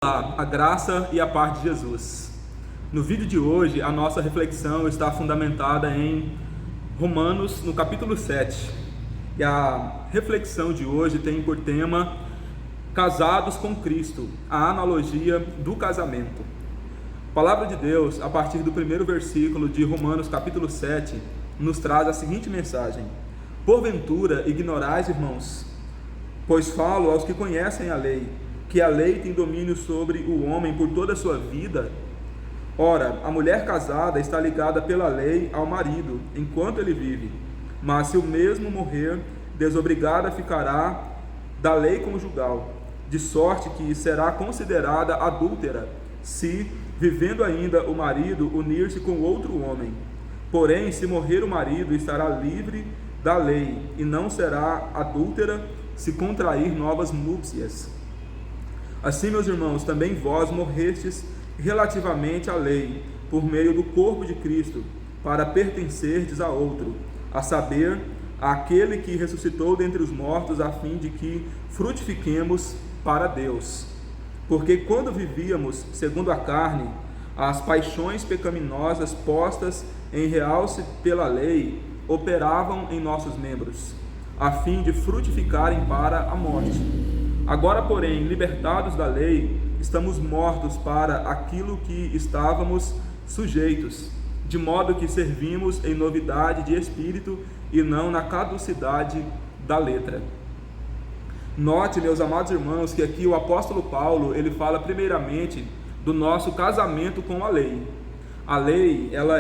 Olá, a graça e a paz de Jesus. No vídeo de hoje, a nossa reflexão está fundamentada em Romanos, no capítulo 7. E a reflexão de hoje tem por tema Casados com Cristo, a analogia do casamento. A palavra de Deus, a partir do primeiro versículo de Romanos, capítulo 7, nos traz a seguinte mensagem: Porventura ignorais, irmãos, pois falo aos que conhecem a lei, que a lei tem domínio sobre o homem por toda a sua vida. Ora, a mulher casada está ligada pela lei ao marido, enquanto ele vive. Mas se o mesmo morrer, desobrigada ficará da lei conjugal, de sorte que será considerada adúltera, se, vivendo ainda o marido, unir-se com outro homem. Porém, se morrer o marido, estará livre da lei, e não será adúltera se contrair novas núpcias. Assim, meus irmãos, também vós morrestes relativamente à lei, por meio do corpo de Cristo, para pertencerdes a outro, a saber, àquele que ressuscitou dentre os mortos, a fim de que frutifiquemos para Deus. Porque quando vivíamos segundo a carne, as paixões pecaminosas postas em realce pela lei operavam em nossos membros, a fim de frutificarem para a morte. Agora, porém, libertados da lei, estamos mortos para aquilo que estávamos sujeitos, de modo que servimos em novidade de espírito e não na caducidade da letra. Note, meus amados irmãos, que aqui o apóstolo Paulo, ele fala primeiramente do nosso casamento com a lei. A lei, ela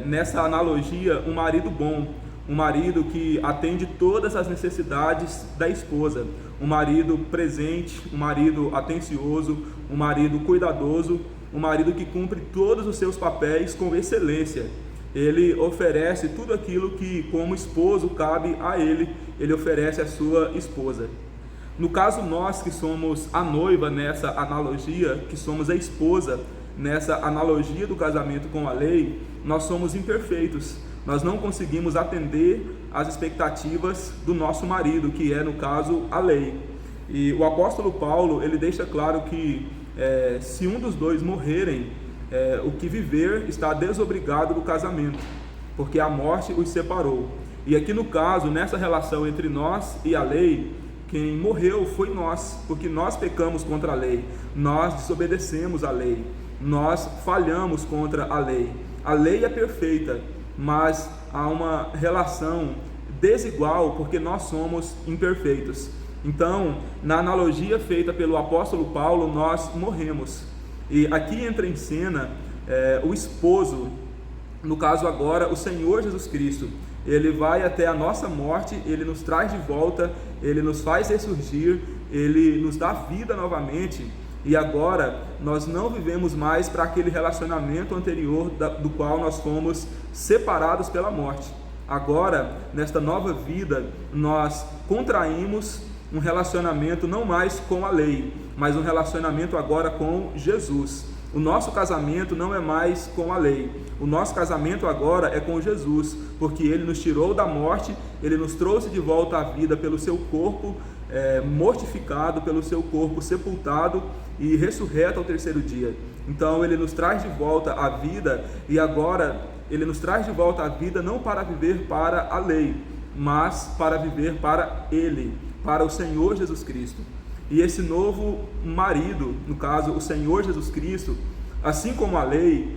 nessa analogia, um marido bom, um marido que atende todas as necessidades da esposa, um marido presente, um marido atencioso, um marido cuidadoso, um marido que cumpre todos os seus papéis com excelência. Ele oferece tudo aquilo que, como esposo, cabe a ele, ele oferece à sua esposa. No caso, nós que somos a noiva nessa analogia, que somos a esposa nessa analogia do casamento com a lei, nós somos imperfeitos. Nós não conseguimos atender às expectativas do nosso marido, que é, no caso, a lei. E o apóstolo Paulo, ele deixa claro que se um dos dois morrerem, o que viver está desobrigado do casamento, porque a morte os separou. E aqui no caso, nessa relação entre nós e a lei, quem morreu foi nós, porque nós pecamos contra a lei, nós desobedecemos a lei, nós falhamos contra a lei. A lei é perfeita, mas há uma relação desigual porque nós somos imperfeitos. Então, na analogia feita pelo apóstolo Paulo, nós morremos. E aqui entra em cena o esposo, no caso agora o Senhor Jesus Cristo. Ele vai até a nossa morte, ele nos traz de volta, ele nos faz ressurgir, ele nos dá vida novamente. E agora nós não vivemos mais para aquele relacionamento anterior do qual nós fomos separados pela morte. Agora, nesta nova vida, nós contraímos um relacionamento não mais com a lei, mas um relacionamento agora com Jesus. O nosso casamento não é mais com a lei, o nosso casamento agora é com Jesus, porque Ele nos tirou da morte, Ele nos trouxe de volta à vida pelo seu corpo mortificado, pelo seu corpo sepultado e ressurreto ao terceiro dia. Então Ele nos traz de volta à vida, e agora Ele nos traz de volta à vida não para viver para a lei, mas para viver para Ele, para o Senhor Jesus Cristo. E esse novo marido, no caso o Senhor Jesus Cristo, assim como a lei,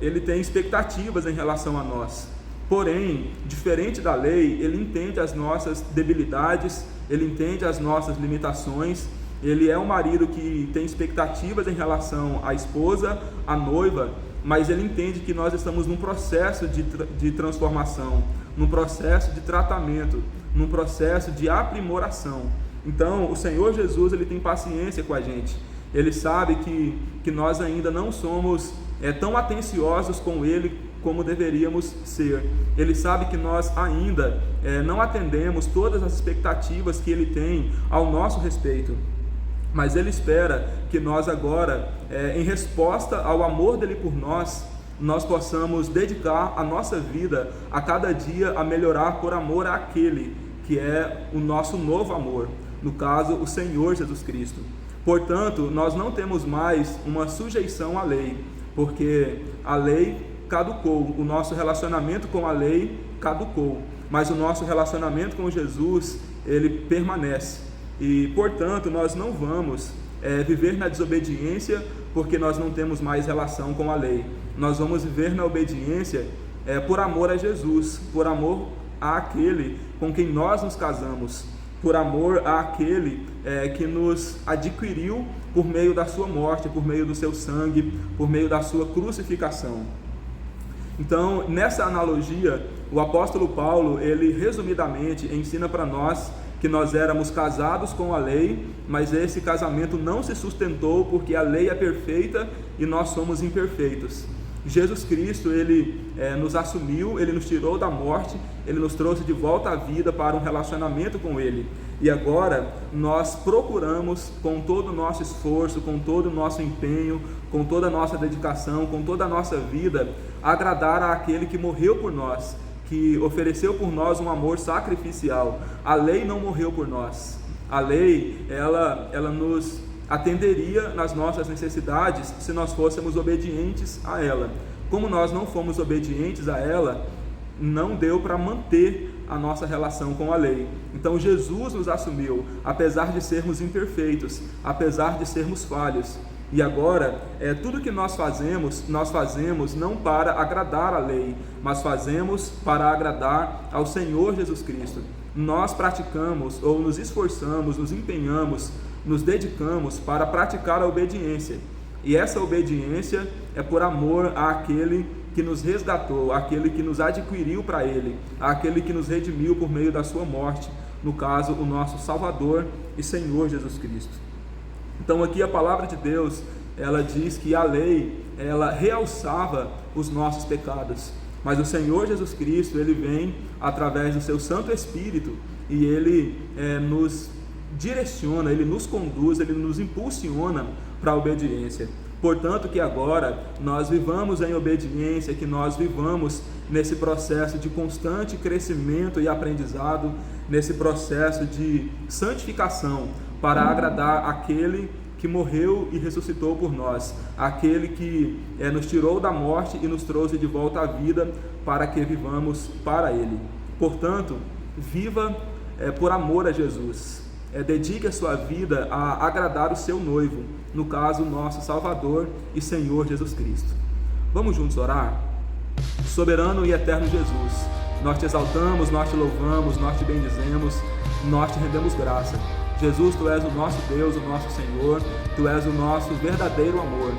ele tem expectativas em relação a nós. Porém, diferente da lei, ele entende as nossas debilidades, ele entende as nossas limitações. Ele é um marido que tem expectativas em relação à esposa, à noiva, mas ele entende que nós estamos num processo de transformação, num processo de tratamento, num processo de aprimoração. Então, o Senhor Jesus, ele tem paciência com a gente. Ele sabe que nós ainda não somos tão atenciosos com Ele como deveríamos ser. Ele sabe que nós ainda não atendemos todas as expectativas que Ele tem ao nosso respeito. Mas Ele espera que nós agora, em resposta ao amor dEle por nós possamos dedicar a nossa vida a cada dia a melhorar por amor àquele que é o nosso novo amor, no caso, o Senhor Jesus Cristo. Portanto, nós não temos mais uma sujeição à lei, porque a lei caducou, o nosso relacionamento com a lei caducou, mas o nosso relacionamento com Jesus, ele permanece. E, portanto, nós não vamos viver na desobediência porque nós não temos mais relação com a lei. Nós vamos viver na obediência por amor a Jesus, por amor àquele com quem nós nos casamos, por amor àquele que nos adquiriu por meio da sua morte, por meio do seu sangue, por meio da sua crucificação. Então, nessa analogia, o apóstolo Paulo, ele resumidamente ensina para nós que nós éramos casados com a lei, mas esse casamento não se sustentou porque a lei é perfeita e nós somos imperfeitos. Jesus Cristo, ele nos assumiu, ele nos tirou da morte, ele nos trouxe de volta à vida para um relacionamento com ele. E agora nós procuramos com todo o nosso esforço, com todo o nosso empenho, com toda a nossa dedicação, com toda a nossa vida, agradar àquele que morreu por nós, que ofereceu por nós um amor sacrificial. A lei não morreu por nós. A lei, ela nos atenderia nas nossas necessidades se nós fôssemos obedientes a ela. Como nós não fomos obedientes a ela, não deu para manter a nossa relação com a lei. Então Jesus nos assumiu, apesar de sermos imperfeitos, apesar de sermos falhos. E agora, tudo que nós fazemos não para agradar a lei, mas fazemos para agradar ao Senhor Jesus Cristo. Nós praticamos, ou nos esforçamos, nos empenhamos, nos dedicamos para praticar a obediência. E essa obediência é por amor àquele que nos resgatou, àquele que nos adquiriu para Ele, àquele que nos redimiu por meio da sua morte, no caso, o nosso Salvador e Senhor Jesus Cristo. Então aqui a palavra de Deus, ela diz que a lei, ela realçava os nossos pecados, mas o Senhor Jesus Cristo, ele vem através do seu Santo Espírito e ele nos direciona, ele nos conduz, ele nos impulsiona para a obediência. Portanto, que agora nós vivamos em obediência, que nós vivamos nesse processo de constante crescimento e aprendizado, nesse processo de santificação, para agradar aquele que morreu e ressuscitou por nós, aquele que nos tirou da morte e nos trouxe de volta à vida, para que vivamos para Ele. Portanto, viva por amor a Jesus. Dedique a sua vida a agradar o seu noivo, no caso, nosso Salvador e Senhor Jesus Cristo. Vamos juntos orar? Soberano e eterno Jesus, nós te exaltamos, nós te louvamos, nós te bendizemos, nós te rendemos graça. Jesus, Tu és o nosso Deus, o nosso Senhor, Tu és o nosso verdadeiro amor.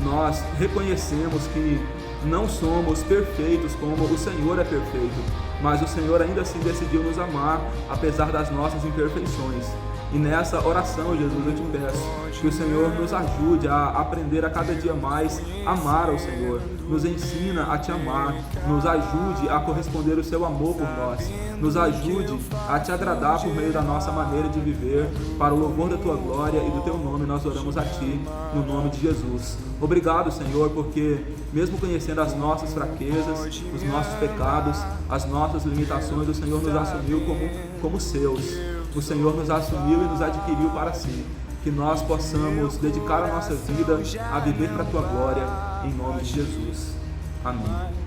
Nós reconhecemos que não somos perfeitos como o Senhor é perfeito, mas o Senhor ainda assim decidiu nos amar, apesar das nossas imperfeições. E nessa oração, Jesus, eu te peço que o Senhor nos ajude a aprender a cada dia mais a amar ao Senhor. Nos ensina a te amar, nos ajude a corresponder o seu amor por nós. Nos ajude a te agradar por meio da nossa maneira de viver, para o louvor da Tua glória e do Teu nome nós oramos a Ti, no nome de Jesus. Obrigado, Senhor, porque mesmo conhecendo as nossas fraquezas, os nossos pecados, as nossas limitações, o Senhor nos assumiu como seus. O Senhor nos assumiu e nos adquiriu para si. Que nós possamos dedicar a nossa vida a viver para a Tua glória, em nome de Jesus. Amém.